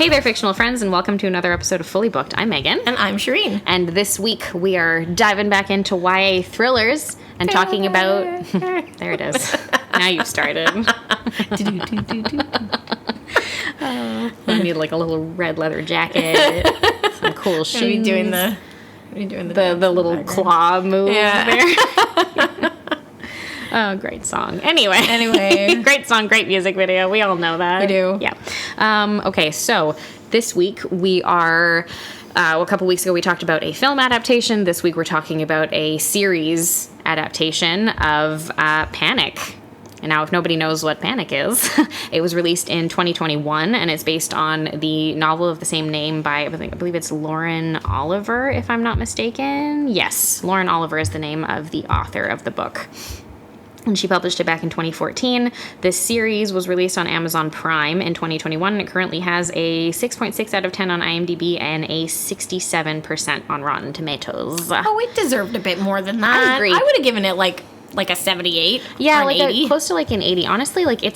Hey there, fictional friends, and welcome to another episode of Fully Booked. I'm Megan. And I'm Shireen. And this week we are diving back into YA thrillers and talking about... There it is. Now you've started. I need like a little red leather jacket, some cool shoes. Are you doing the little claw move there? Oh, great song. Anyway. Great song, great music video. We all know that. We do. Yeah. Okay, so this week we are... a couple weeks ago we talked about a film adaptation. This week we're talking about a series adaptation of Panic. And now if nobody knows what Panic is, it was released in 2021, and it's based on the novel of the same name by, I believe it's Lauren Oliver, if I'm not mistaken. Yes, Lauren Oliver is the name of the author of the book. And she published it back in 2014. This series was released on Amazon Prime in 2021, and it currently has a 6.6 out of 10 on IMDb and a 67% on Rotten Tomatoes. Oh, it deserved a bit more than that. I agree. I would have given it like a 78. Yeah, or like 80. close to like an 80. Honestly, like I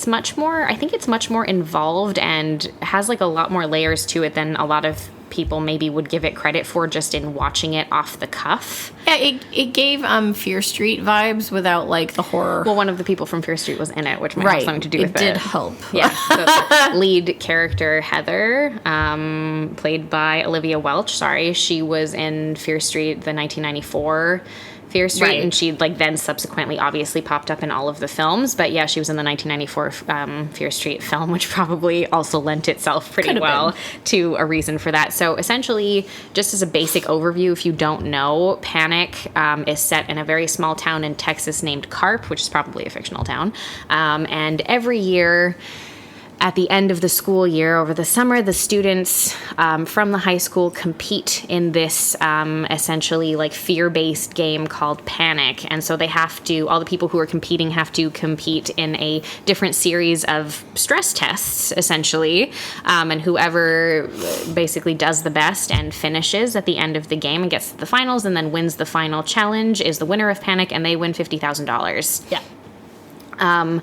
think it's much more involved and has like a lot more layers to it than a lot of people maybe would give it credit for just in watching it off the cuff. Yeah, it gave Fear Street vibes without like the horror. Well, one of the people from Fear Street was in it, which might have something to do with it. It did help. Yeah. The lead character, Heather, played by Olivia Welch. She was in Fear Street, the 1994 Fear Street, right. And she then subsequently obviously popped up in all of the films. But yeah, she was in the 1994 Fear Street film, which probably also lent itself pretty well to a reason for that. So essentially, just as a basic overview, if you don't know, Panic is set in a very small town in Texas named Carp, which is probably a fictional town. And every year, at the end of the school year, over the summer, the students from the high school compete in this essentially like fear-based game called Panic. And so they all the people who are competing have to compete in a different series of stress tests, essentially. And whoever basically does the best and finishes at the end of the game and gets to the finals and then wins the final challenge is the winner of Panic, and they win $50,000. Yeah.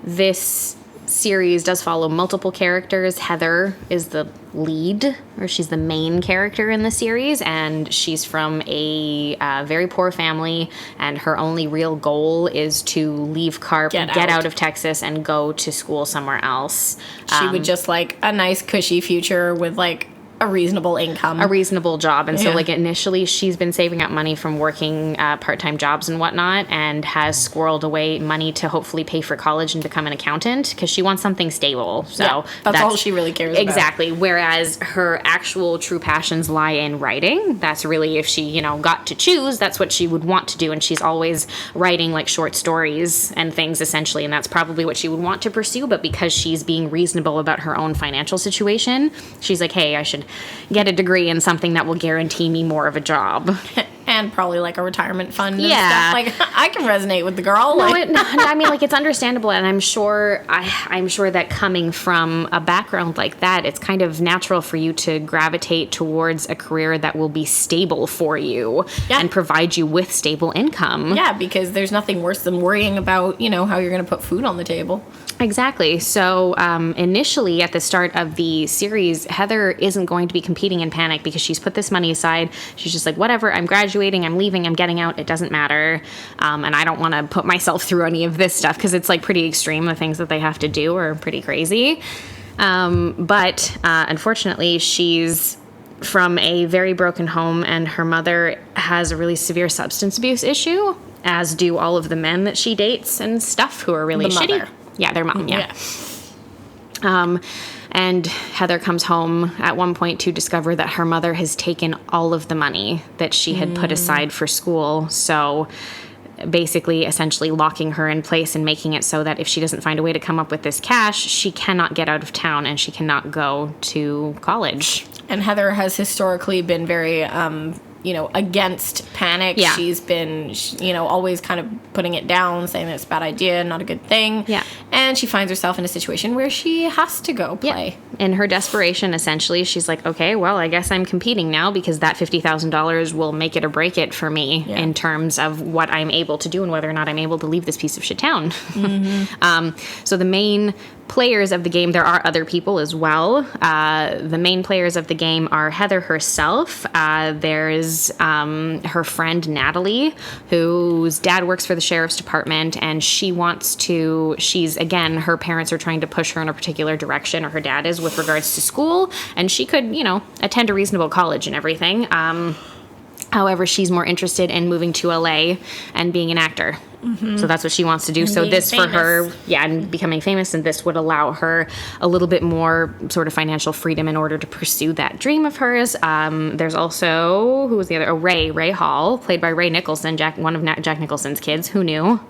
This series does follow multiple characters. Heather is the lead, or she's the main character in the series, and she's from a very poor family, and her only real goal is to leave Carp, get out of Texas, and go to school somewhere else. She would just like a nice cushy future with like a reasonable income. A reasonable job. And so like initially she's been saving up money from working part-time jobs and whatnot, and has squirreled away money to hopefully pay for college and become an accountant because she wants something stable. So that's all she really cares about. Exactly. Whereas her actual true passions lie in writing. That's really, if she, got to choose, that's what she would want to do. And she's always writing like short stories and things essentially. And that's probably what she would want to pursue. But because she's being reasonable about her own financial situation, she's like, hey, I should get a degree in something that will guarantee me more of a job. And probably like a retirement fund and stuff. Like, I can resonate with the girl. I mean, like, it's understandable, and I'm sure that coming from a background like that, it's kind of natural for you to gravitate towards a career that will be stable for you and provide you with stable income. Yeah, because there's nothing worse than worrying about, how you're going to put food on the table. Exactly. So initially, at the start of the series, Heather isn't going to be competing in Panic because she's put this money aside. She's just like, whatever, I'm graduating, I'm leaving, I'm getting out, it doesn't matter. And I don't want to put myself through any of this stuff because it's like pretty extreme. The things that they have to do are pretty crazy. But unfortunately, she's from a very broken home, and her mother has a really severe substance abuse issue, as do all of the men that she dates and stuff who are really shitty. Mother. Yeah, their mom, yeah. And Heather comes home at one point to discover that her mother has taken all of the money that she had put aside for school. So basically, essentially locking her in place and making it so that if she doesn't find a way to come up with this cash, she cannot get out of town and she cannot go to college. And Heather has historically been very against panic. Yeah. She's been, always kind of putting it down, saying that it's a bad idea, not a good thing. Yeah. And she finds herself in a situation where she has to go play. Yeah. In her desperation, essentially, she's like, okay, well, I guess I'm competing now because that $50,000 will make it or break it for me in terms of what I'm able to do and whether or not I'm able to leave this piece of shit town. Mm-hmm. So the main players of the game, there are other people as well. The main players of the game are Heather herself. There's her friend Natalie, whose dad works for the sheriff's department, and again, her parents are trying to push her in a particular direction, or her dad is, with regards to school, and she could, attend a reasonable college and everything. However, she's more interested in moving to LA and being an actor. Mm-hmm. So that's what she wants to do. And so this famous. For her, and becoming famous, and this would allow her a little bit more sort of financial freedom in order to pursue that dream of hers. There's also, who was the other? Oh, Ray Hall, played by Ray Nicholson, one of Jack Nicholson's kids. Who knew?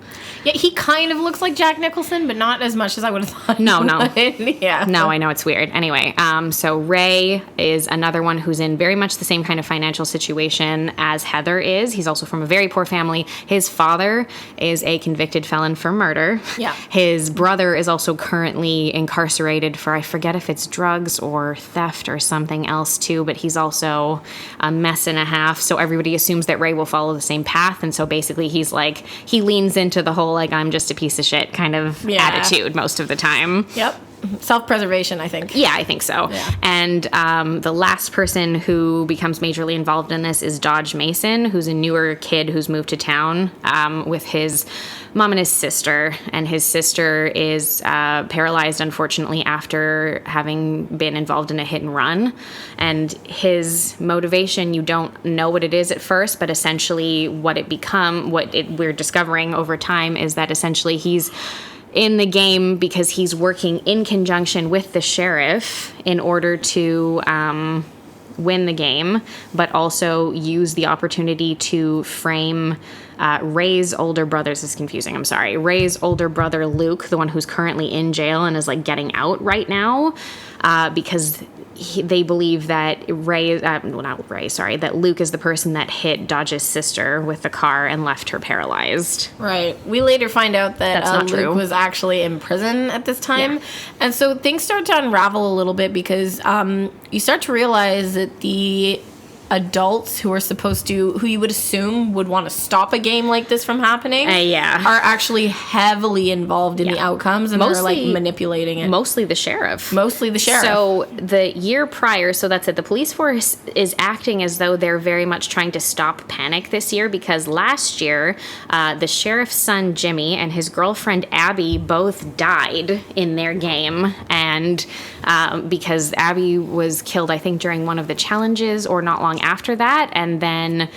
Yeah, he kind of looks like Jack Nicholson, but not as much as I would have thought. No. Yeah. No, I know, it's weird. Anyway, so Ray is another one who's in very much the same kind of financial situation as Heather is. He's also from a very poor family. His father is a convicted felon for murder. Yeah. His brother is also currently incarcerated for, I forget if it's drugs or theft or something else too, but he's also a mess and a half. So everybody assumes that Ray will follow the same path. And so basically he leans into the whole, I'm just a piece of shit kind of attitude most of the time. Yep. Self-preservation, I think. Yeah, I think so. Yeah. And the last person who becomes majorly involved in this is Dodge Mason, who's a newer kid who's moved to town with his mom and his sister. And his sister is paralyzed, unfortunately, after having been involved in a hit and run. And his motivation, you don't know what it is at first, but essentially we're discovering over time is that essentially he's in the game because he's working in conjunction with the sheriff in order to win the game, but also use the opportunity to frame Ray's older brother. This is confusing, I'm sorry. Ray's older brother, Luke, the one who's currently in jail and is getting out right now, because they believe that that Luke is the person that hit Dodge's sister with the car and left her paralyzed. Right. We later find out that Luke was actually in prison at this time. Yeah. And so things start to unravel a little bit because you start to realize that the adults who you would assume would want to stop a game like this from happening are actually heavily involved in the outcomes, and they're manipulating it. Mostly the sheriff. So the year prior, so that's it, the police force is acting as though they're very much trying to stop panic this year, because last year the sheriff's son Jimmy and his girlfriend Abby both died in their game, and because Abby was killed, I think, during one of the challenges or not long after that, and then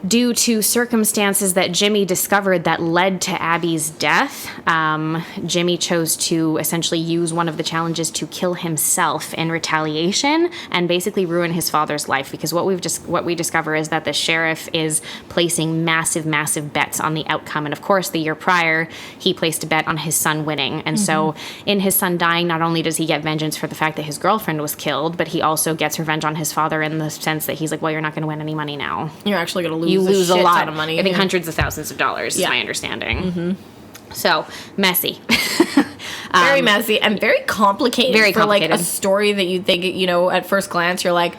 due to circumstances that Jimmy discovered that led to Abby's death, Jimmy chose to essentially use one of the challenges to kill himself in retaliation and basically ruin his father's life, because what we discover is that the sheriff is placing massive bets on the outcome. And of course, the year prior, he placed a bet on his son winning. And so in his son dying, not only does he get vengeance for the fact that his girlfriend was killed, but he also gets revenge on his father in the sense that he's like, well, you're not going to win any money now. You're actually going to lose. You lose a lot of money. I think hundreds of thousands of dollars is my understanding. Mm-hmm. So messy. Very messy and very complicated. Very complicated. For a story that you think, at first glance, you're like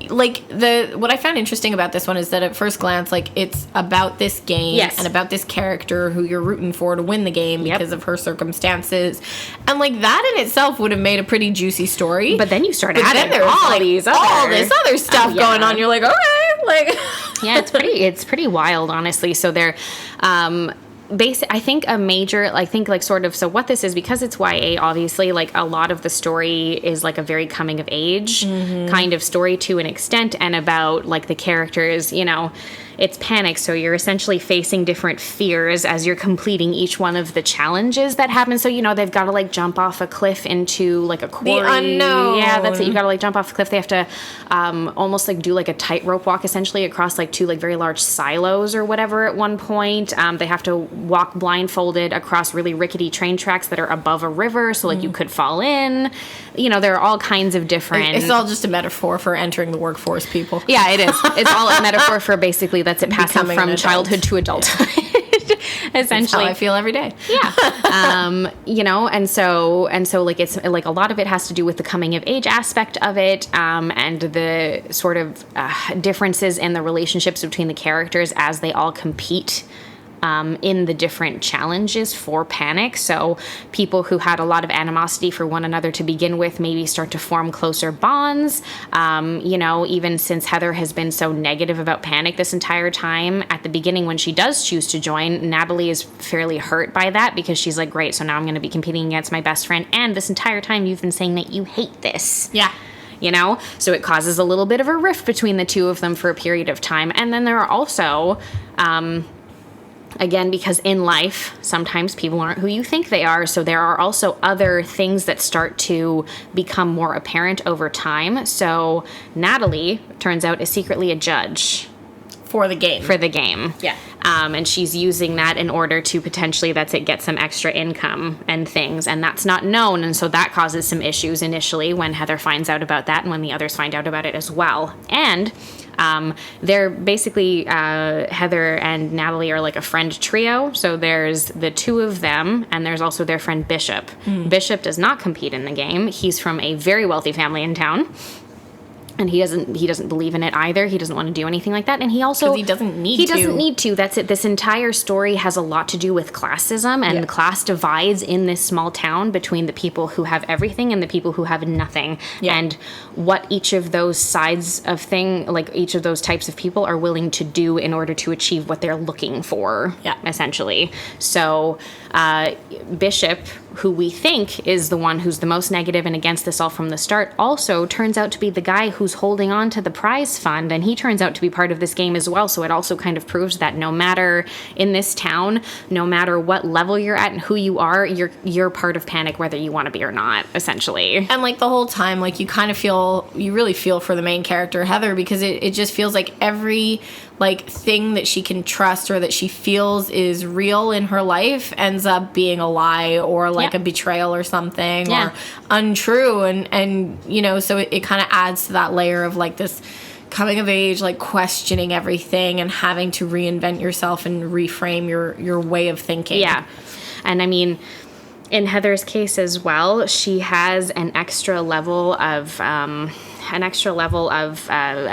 what I found interesting about this one is that at first glance, it's about this game and about this character who you're rooting for to win the game because of her circumstances, and that in itself would have made a pretty juicy story. But then you start adding all this other stuff going on. You're like, okay, yeah, it's pretty wild, honestly. So they're I think a major, so what this is, because it's YA, obviously, a lot of the story is a very coming of age kind of story to an extent, and about the characters, it's panic. So you're essentially facing different fears as you're completing each one of the challenges that happen. So, they've got to like jump off a cliff into like a quarry. The unknown. Yeah, that's it. You got to like jump off a cliff. They have to almost like do like a tightrope walk essentially across like 2 like very large silos or whatever at one point. They have to walk blindfolded across really rickety train tracks that are above a river. So like you could fall in. There are all kinds of different... It's all just a metaphor for entering the workforce, people. Yeah, it is. It's all a metaphor for basically that's it passing from childhood to adulthood. Essentially. That's how I feel every day. Yeah. And so like it's like a lot of it has to do with the coming of age aspect of it, and the sort of differences in the relationships between the characters as they all compete in the different challenges for panic. So people who had a lot of animosity for one another to begin with maybe start to form closer bonds. Even since Heather has been so negative about panic this entire time, at the beginning when she does choose to join, Natalie is fairly hurt by that because she's like, great, so now I'm going to be competing against my best friend. And this entire time you've been saying that you hate this. Yeah. So it causes a little bit of a rift between the two of them for a period of time. And then there are also... again, because in life, sometimes people aren't who you think they are. So there are also other things that start to become more apparent over time. So Natalie, turns out, is secretly a judge. For the game. Yeah. And she's using that in order to potentially, get some extra income and things. And that's not known. And so that causes some issues initially when Heather finds out about that and when the others find out about it as well. And they're basically, Heather and Natalie are like a friend trio. So there's the two of them, and there's also their friend Bishop. Bishop does not compete in the game. He's from a very wealthy family in town. And he doesn't believe in it either. He doesn't want to do anything like that. And he also... Because he doesn't need to. That's it. This entire story has a lot to do with classism and class divides in this small town between the people who have everything and the people who have nothing. Yeah. And what each of those sides of each of those types of people are willing to do in order to achieve what they're looking for, essentially. So Bishop, who we think is the one who's the most negative and against this all from the start, also turns out to be the guy who's holding on to the prize fund, and he turns out to be part of this game as well. So it also kind of proves that no matter in this town, no matter what level you're at and who you are, you're part of panic whether you want to be or not, essentially. And like the whole time, like you really feel for the main character Heather, because it just feels like every like thing that she can trust or that she feels is real in her life ends up being a lie or like a betrayal or something or untrue, and so it kind of adds to that layer of like this coming of age, like questioning everything and having to reinvent yourself and reframe your way of thinking. And I mean, in Heather's case as well, she has an extra level of I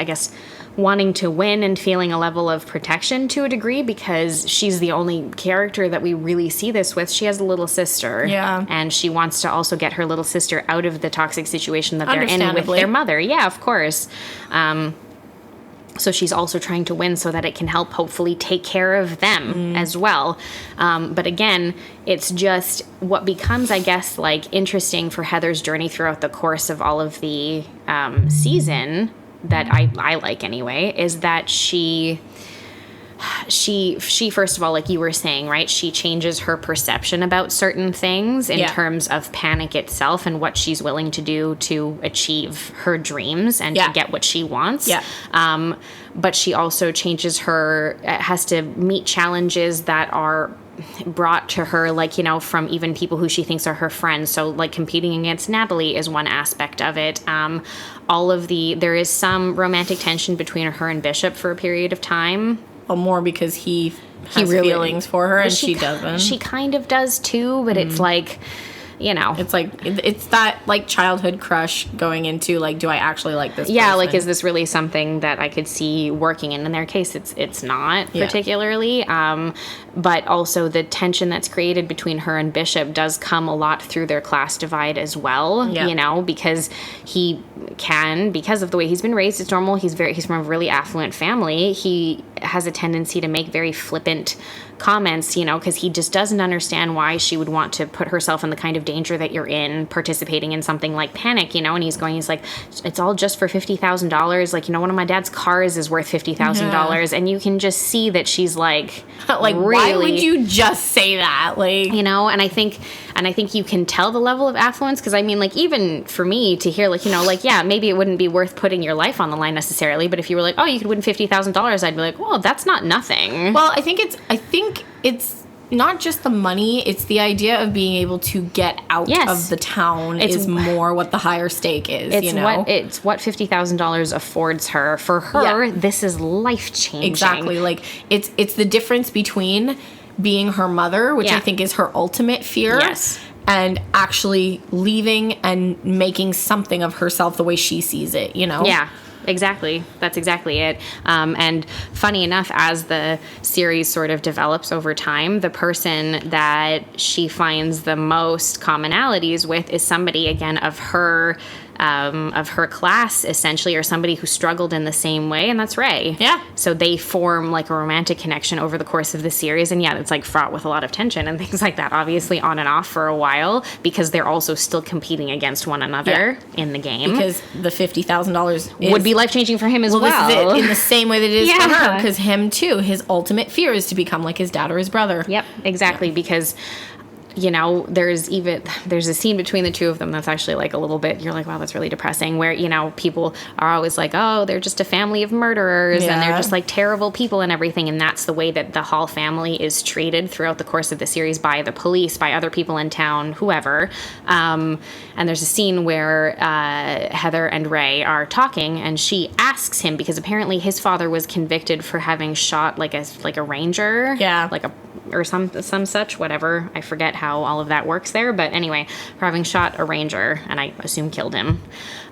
guess wanting to win and feeling a level of protection to a degree, because she's the only character that we really see this with. She has a little sister. Yeah. And she wants to also get her little sister out of the toxic situation that they're in with their mother. Yeah, of course. So she's also trying to win so that it can help hopefully take care of them as well. But again, it's just what becomes, I guess, like interesting for Heather's journey throughout the course of all of the season, that I like anyway, is that she first of all, like you were saying, right, she changes her perception about certain things in terms of panic itself and what she's willing to do to achieve her dreams and to get what she wants. But she also changes has to meet challenges that are brought to her, like, from even people who she thinks are her friends. So like competing against Natalie is one aspect of it. There is some romantic tension between her and Bishop for a period of time. Well, more because he has feelings for her and she doesn't. She kind of does too, but it's like, it's like it's that like childhood crush going into like, do I actually like this person? Like, is this really something that I could see working in their case? It's not particularly, but also the tension that's created between her and Bishop does come a lot through their class divide as well. Because because of the way he's been raised, it's normal. He's from a really affluent family. He has a tendency to make very flippant comments, because he just doesn't understand why she would want to put herself in the kind of danger that you're in participating in something like Panic, and he's like, it's all just for $50,000. Like, one of my dad's cars is worth $50,000. And you can just see that she's like, like, really, why would you just say that? Like, and I think you can tell the level of affluence, because I mean, like, even for me to hear, like, yeah, maybe it wouldn't be worth putting your life on the line necessarily, but if you were like, oh, you could win $50,000, I'd be like, well, that's not nothing. Well, I think it's not just the money, it's the idea of being able to get out of the town is more what the higher stake is, It's what $50,000 affords her. For her, this is life-changing. Exactly. Like, it's the difference between being her mother, which I think is her ultimate fear, and actually leaving and making something of herself the way she sees it, Yeah. Exactly. That's exactly it. And funny enough, as the series sort of develops over time, the person that she finds the most commonalities with is somebody, again, of her class, essentially, or somebody who struggled in the same way, and that's Ray. Yeah. So they form like a romantic connection over the course of the series, and it's like fraught with a lot of tension and things like that, obviously on and off for a while, because they're also still competing against one another in the game. Because the $50,000 would be life-changing for him as well. This is it, in the same way that it is for her, because him too, his ultimate fear is to become like his dad or his brother. Yep, exactly, because there's a scene between the two of them that's actually like a little bit, you're like, wow, that's really depressing, where, people are always like, oh, they're just a family of murderers and they're just like terrible people and everything. And that's the way that the Hall family is treated throughout the course of the series by the police, by other people in town, whoever. And there's a scene where Heather and Ray are talking, and she asks him, because apparently his father was convicted for having shot like a ranger. Yeah. Or some such, whatever. I forget how all of that works there. But anyway, for having shot a ranger, and I assume killed him.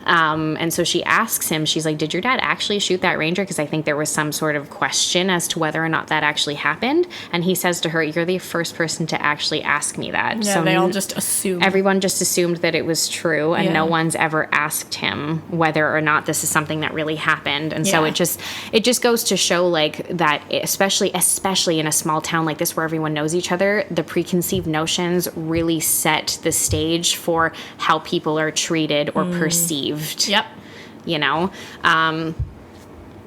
And so she asks him, she's like, did your dad actually shoot that ranger? Because I think there was some sort of question as to whether or not that actually happened. And he says to her, you're the first person to actually ask me that. Yeah, so they all just assume. Everyone just assumed that it was true, and no one's ever asked him whether or not this is something that really happened. And so it just goes to show, like, that especially in a small town like this where everyone knows each other, the preconceived notions really set the stage for how people are treated or perceived. Yep.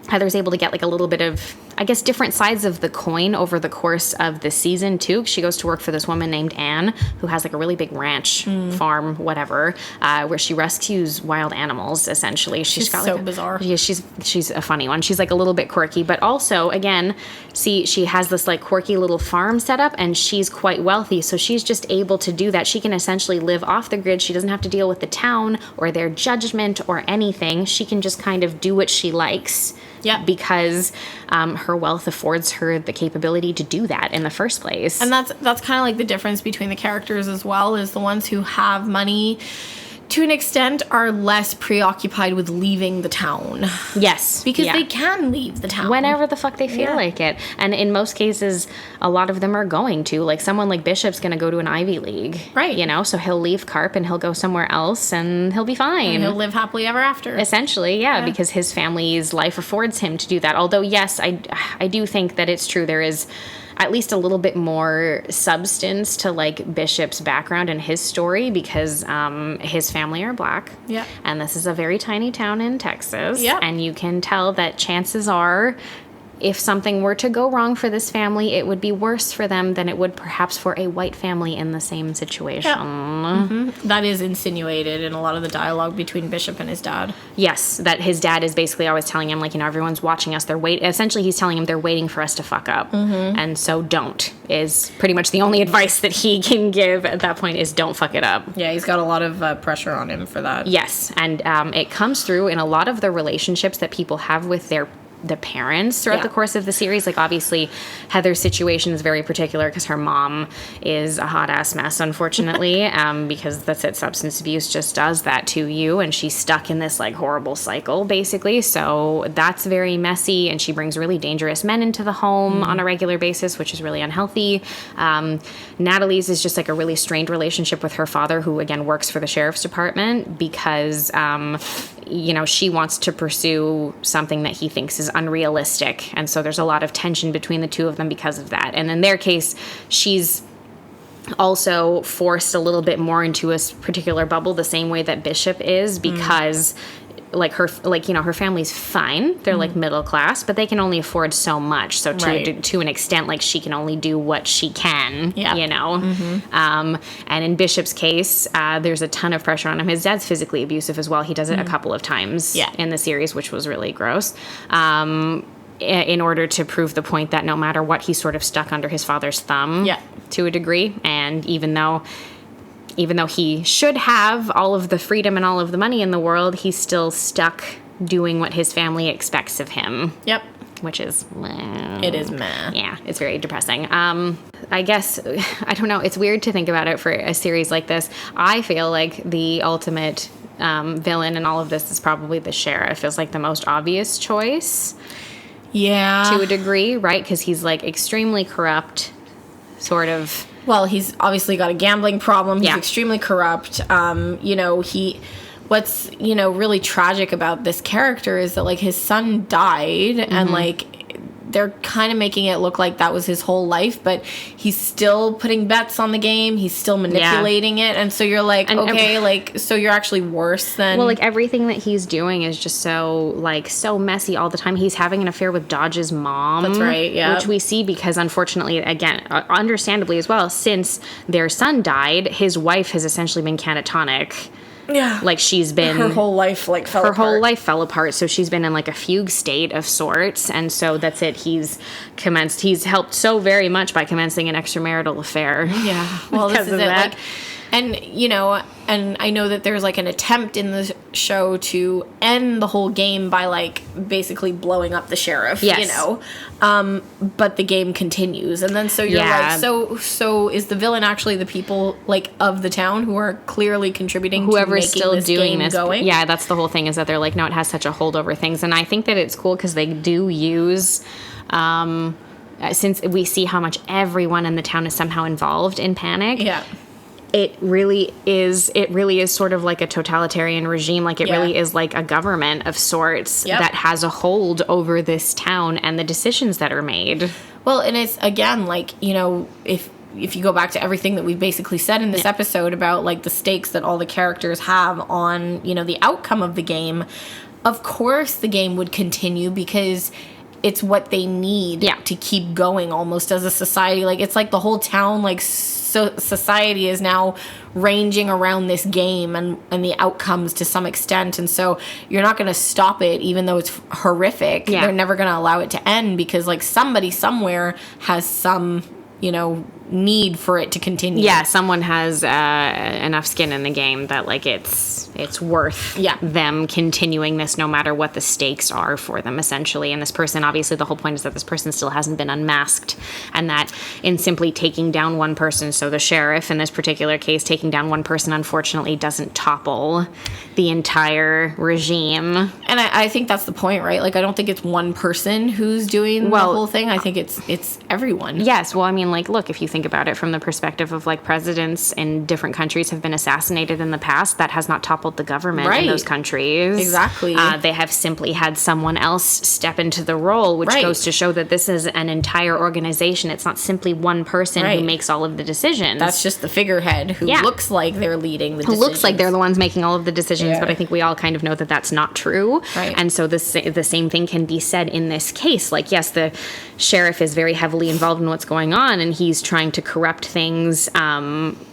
Heather's able to get like a little bit of, I guess, different sides of the coin over the course of the season too. She goes to work for this woman named Anne, who has like a really big ranch, farm, whatever, where she rescues wild animals. Essentially, she's got so bizarre. Yeah, she's a funny one. She's like a little bit quirky, but also, again, see, she has this like quirky little farm set up, and she's quite wealthy, so she's just able to do that. She can essentially live off the grid. She doesn't have to deal with the town or their judgment or anything. She can just kind of do what she likes. Yeah, because her wealth affords her the capability to do that in the first place. And that's kind of like the difference between the characters as well, is the ones who have money to an extent are less preoccupied with leaving the town. Yes. Because they can leave the town. Whenever the fuck they feel like it. And in most cases, a lot of them are going to. Like, someone like Bishop's going to go to an Ivy League. Right. So he'll leave Carp and he'll go somewhere else and he'll be fine. And he'll live happily ever after. Essentially, yeah, because his family's life affords him to do that. Although, yes, I do think that it's true. There is at least a little bit more substance to like Bishop's background and his story, because his family are black. Yeah. And this is a very tiny town in Texas. Yeah. And you can tell that chances are, if something were to go wrong for this family, it would be worse for them than it would perhaps for a white family in the same situation. Yeah. Mm-hmm. That is insinuated in a lot of the dialogue between Bishop and his dad. Yes, that his dad is basically always telling him, like, everyone's watching us. Essentially, he's telling him they're waiting for us to fuck up. Mm-hmm. And so don't is pretty much the only advice that he can give at that point, is don't fuck it up. Yeah, he's got a lot of pressure on him for that. Yes, and it comes through in a lot of the relationships that people have with the parents throughout the course of the series. Like, obviously, Heather's situation is very particular because her mom is a hot-ass mess, unfortunately, because that's it. Substance abuse just does that to you, and she's stuck in this, like, horrible cycle, basically. So that's very messy, and she brings really dangerous men into the home on a regular basis, which is really unhealthy. Natalie's is just, like, a really strained relationship with her father, who, again, works for the sheriff's department, because she wants to pursue something that he thinks is unrealistic. And so there's a lot of tension between the two of them because of that. And in their case, she's also forced a little bit more into a particular bubble the same way that Bishop is, because her family's fine. They're like middle class, but they can only afford so much. So to an extent, like, she can only do what she can, you know? And in Bishop's case, there's a ton of pressure on him. His dad's physically abusive as well. He does it a couple of times in the series, which was really gross. In order to prove the point that no matter what, he's sort of stuck under his father's thumb to a degree. And even though he should have all of the freedom and all of the money in the world, he's still stuck doing what his family expects of him. Yep. Which is meh. It is meh. Yeah, it's very depressing. I guess, I don't know, it's weird to think about it for a series like this. I feel like the ultimate villain in all of this is probably the sheriff. Feels like the most obvious choice. Yeah. To a degree, right? Because he's, like, extremely corrupt, sort of. Well, he's obviously got a gambling problem. He's extremely corrupt. What's really tragic about this character is that, like, his son died, and, like, they're kind of making it look like that was his whole life, but he's still putting bets on the game. He's still manipulating it. And so you're like, so you're actually worse than... Well, like, everything that he's doing is just so messy all the time. He's having an affair with Dodge's mom. That's right, yeah. Which we see because, unfortunately, again, understandably as well, since their son died, his wife has essentially been catatonic. Yeah. Like, she's been... Her whole life, fell apart. Her whole life fell apart, so she's been in, like, a fugue state of sorts, and so that's it. He's helped so very much by commencing an extramarital affair. Yeah. Well, this is it. Like, and, and I know that there's, like, an attempt in the show to end the whole game by, like, basically blowing up the sheriff, but the game continues. And then so you're like, so is the villain actually the people, like, of the town who are clearly contributing to making still this doing game going? Yeah, that's the whole thing, is that they're like, no, it has such a hold over things. And I think that it's cool because they do use... since we see how much everyone in the town is somehow involved in Panic. Yeah. It really is sort of like a totalitarian regime. Like, it really is like a government of sorts that has a hold over this town and the decisions that are made. Well, and it's, again, like, if you go back to everything that we basically said in this episode about, like, the stakes that all the characters have on, the outcome of the game, of course the game would continue because it's what they need to keep going almost as a society. Like, it's like the whole town, like, so society is now ranging around this game and the outcomes to some extent. And so you're not going to stop it, even though it's horrific. They're never going to allow it to end because, like, somebody somewhere has some, need for it to continue. Yeah, someone has enough skin in the game that, like, it's worth them continuing this no matter what the stakes are for them, essentially. And this person, obviously, the whole point is that this person still hasn't been unmasked, and that in simply taking down one person, so the sheriff in this particular case, taking down one person, unfortunately, doesn't topple the entire regime. And I think that's the point, right? Like, I don't think it's one person who's doing the whole thing. I think it's everyone. Yes. Well, I mean, like, look, if you think about it from the perspective of, like, presidents in different countries have been assassinated in the past, that has not toppled the government in those countries. Exactly. They have simply had someone else step into the role, which goes to show that this is an entire organization. It's not simply one person who makes all of the decisions. That's just the figurehead who looks like they're leading the decisions. Who looks like they're the ones making all of the decisions, but I think we all kind of know that that's not true. Right. And so the same thing can be said in this case. Like, yes, the sheriff is very heavily involved in what's going on, and he's trying to corrupt things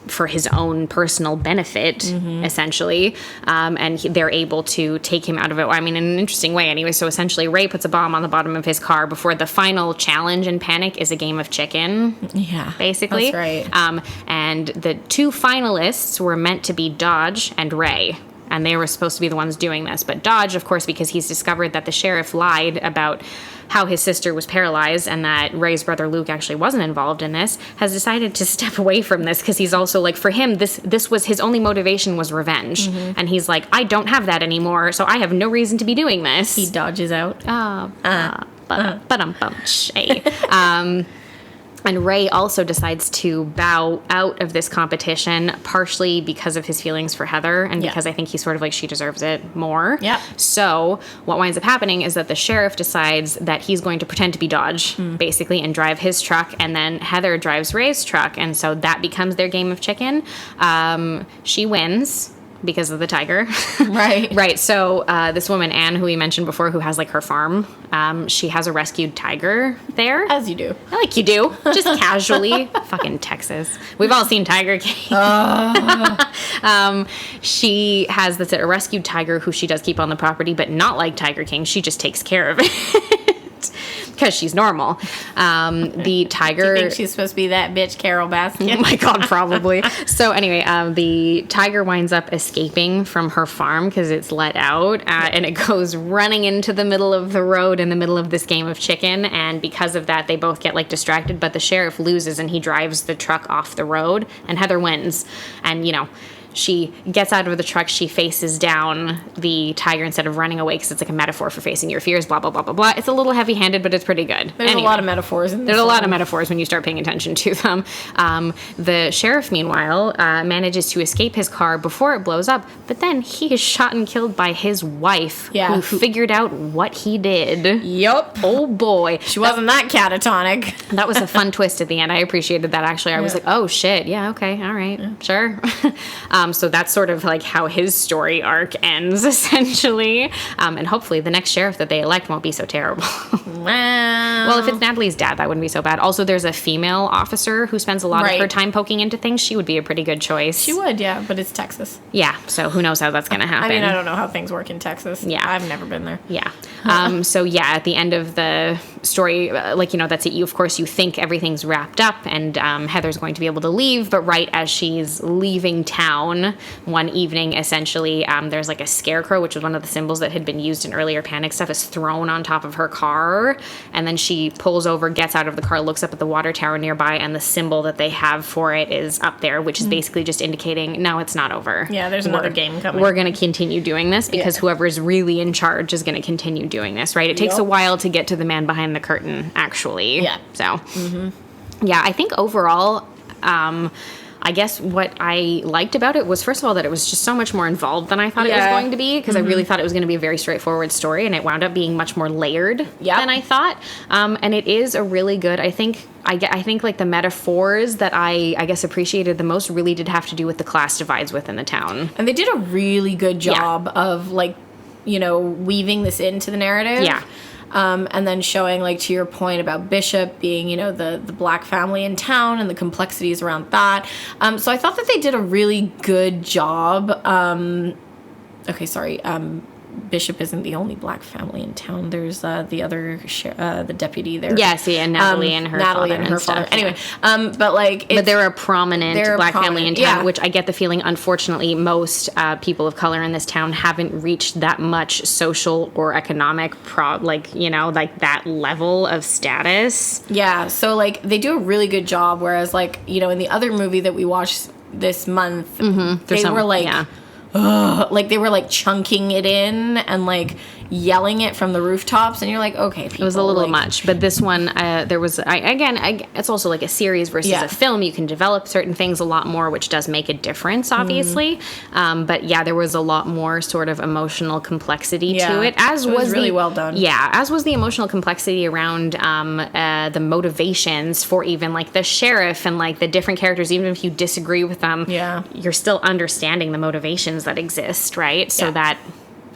for his own personal benefit, essentially. And they're able to take him out of it. I mean, in an interesting way, anyway. So essentially, Ray puts a bomb on the bottom of his car before the final challenge in Panic is a game of chicken. Yeah, basically. That's right. And the two finalists were meant to be Dodge and Ray. And they were supposed to be the ones doing this. But Dodge, of course, because he's discovered that the sheriff lied about how his sister was paralyzed and that Ray's brother Luke actually wasn't involved in this, has decided to step away from this because he's also, like, for him, this was his only motivation was revenge. And he's like, I don't have that anymore, so I have no reason to be doing this. He dodges out. And Ray also decides to bow out of this competition, partially because of his feelings for Heather, and because I think he's sort of like, she deserves it more. Yeah. So what winds up happening is that the sheriff decides that he's going to pretend to be Dodge, basically, and drive his truck, and then Heather drives Ray's truck, and so that becomes their game of chicken. She wins because of the tiger. Right. Right. So this woman, Anne, who we mentioned before, who has like her farm, she has a rescued tiger there. As you do. Like you do. Just casually. Fucking Texas. We've all seen Tiger King. She has a rescued tiger who she does keep on the property, but not like Tiger King. She just takes care of it. Because she's normal. The tiger... Do you think she's supposed to be that bitch Carol Baskin? Oh my God, probably. So anyway, the tiger winds up escaping from her farm because it's let out, and it goes running into the middle of the road in the middle of this game of chicken, and because of that, they both get like distracted, but the sheriff loses and he drives the truck off the road, and Heather wins. And, you know, she gets out of the truck, she faces down the tiger instead of running away, because it's like a metaphor for facing your fears, blah, blah, blah, blah, blah. It's a little heavy-handed, but it's pretty good. There's a lot of metaphors in this. There's a lot of metaphors when you start paying attention to them. The sheriff, meanwhile, manages to escape his car before it blows up, but then he is shot and killed by his wife, who figured out what he did. Yup. Oh, boy. She wasn't that catatonic. That was a fun twist at the end. I appreciated that, actually. I was like, oh, shit. Yeah, okay. All right. Yeah. Sure. So that's sort of like how his story arc ends, essentially. And hopefully the next sheriff that they elect won't be so terrible. Well, if it's Natalie's dad, that wouldn't be so bad. Also, there's a female officer who spends a lot of her time poking into things. She would be a pretty good choice. She would, yeah, but it's Texas. Yeah, so who knows how that's going to happen. I mean, I don't know how things work in Texas. Yeah. I've never been there. Yeah. So, yeah, at the end of the story, like, you know, that's it. Of course, you think everything's wrapped up and Heather's going to be able to leave, but right as she's leaving town one evening, essentially, there's like a scarecrow, which was one of the symbols that had been used in earlier Panic stuff, is thrown on top of her car, and then she pulls over, gets out of the car, looks up at the water tower nearby, and the symbol that they have for it is up there, which is basically just indicating, no, it's not over. Yeah, there's another game coming. We're going to continue doing this because whoever is really in charge is going to continue doing this, right? It takes a while to get to the man behind the curtain, actually. Yeah. So, yeah, I think overall, I guess what I liked about it was, first of all, that it was just so much more involved than I thought it was going to be, because I really thought it was going to be a very straightforward story, and it wound up being much more layered than I thought. And it is a really good, I think like the metaphors that I guess appreciated the most really did have to do with the class divides within the town. And they did a really good job of, like, you know, weaving this into the narrative. Yeah. And then showing, like, to your point about Bishop being, you know, the black family in town and the complexities around that. So I thought that they did a really good job. Bishop isn't the only black family in town. There's the other, the deputy there. Yes, yeah, Natalie and her father. Anyway, but like, but they're a prominent black family in town, which I get the feeling, unfortunately, most people of color in this town haven't reached that much social or economic like that level of status. Yeah, so like they do a really good job. Whereas, like, you know, in the other movie that we watched this month, they were like. Yeah. Like they were like chunking it in and like yelling it from the rooftops, and you're like, okay, people, it was a little much. But this one, it's also like a series versus a film. You can develop certain things a lot more, which does make a difference, obviously. But yeah, there was a lot more sort of emotional complexity to it. As it was really well done. Yeah, as was the emotional complexity around the motivations for even like the sheriff and like the different characters. Even if you disagree with them, you're still understanding the motivations that exist, right? So that,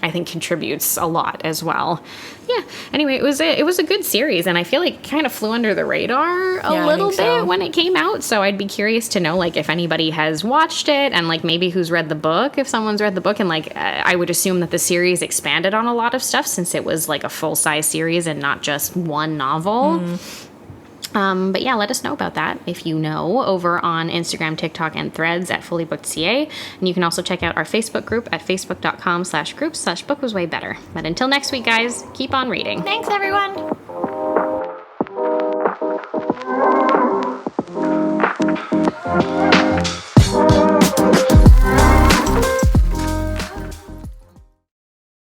I think, contributes a lot as well. Yeah. Anyway, it was a good series, and I feel like it kind of flew under the radar a little bit when it came out. So I'd be curious to know, like, if anybody has watched it, and like maybe who's read the book, if someone's read the book, and like I would assume that the series expanded on a lot of stuff since it was like a full-size series and not just one novel. But yeah, let us know about that if you know, over on Instagram, TikTok, and Threads at FullyBookedCA. And you can also check out our Facebook group at facebook.com/groups/book was way better. But until next week, guys, keep on reading. Thanks, everyone.